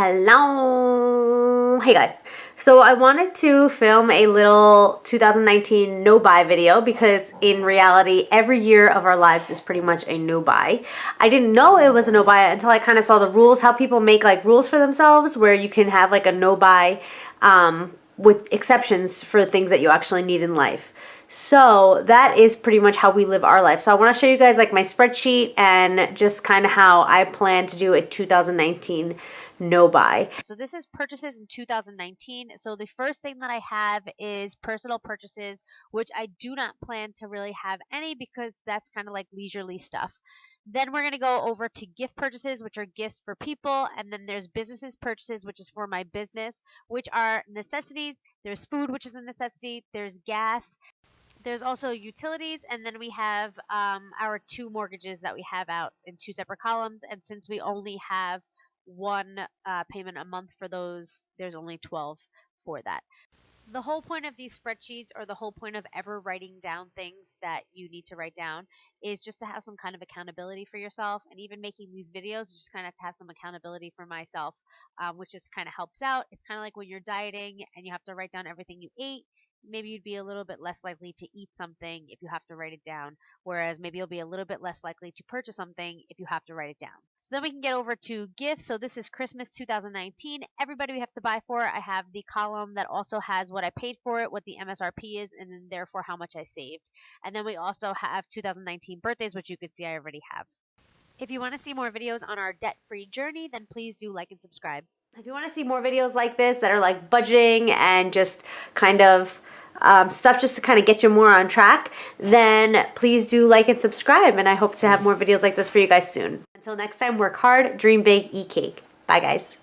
Hello. Hey guys. So I wanted to film a little 2019 no buy video because in reality every year of our lives is pretty much a no buy. I didn't know it was a no buy until I kind of saw the rules, how people make like rules for themselves where you can have like a no buy with exceptions for things that you actually need in life. So that is pretty much how we live our life. So I want to show you guys like my spreadsheet and just kind of how I plan to do a 2019 no buy. So this is purchases in 2019. So the first thing that I have is personal purchases, which I do not plan to really have any because that's kind of like leisurely stuff. Then we're going to go over to gift purchases, which are gifts for people. And then there's businesses purchases, which is for my business, which are necessities. There's food, which is a necessity. There's gas. There's also utilities, and then we have our 2 mortgages that we have out in 2 separate columns. And since we only have one payment a month for those, there's only 12 for that. The whole point of these spreadsheets, or the whole point of ever writing down things that you need to write down, is just to have some kind of accountability for yourself. And even making these videos, just kind of to have some accountability for myself, which just kind of helps out. It's kind of like when you're dieting and you have to write down everything you ate. Maybe you'd be a little bit less likely to eat something if you have to write it down, whereas maybe you'll be a little bit less likely to purchase something if you have to write it down. So then we can get over to gifts. So this is Christmas 2019. Everybody we have to buy for. I have the column that also has what I paid for it, what the MSRP is, and then therefore how much I saved. And then we also have 2019 birthdays, which you could see I already have. If you want to see more videos on our debt-free journey, then please do like and subscribe. If you want to see more videos like this that are like budgeting and just kind of stuff just to kind of get you more on track, then please do like and subscribe. And I hope to have more videos like this for you guys soon. Until next time, work hard, dream big, eat cake. Bye guys.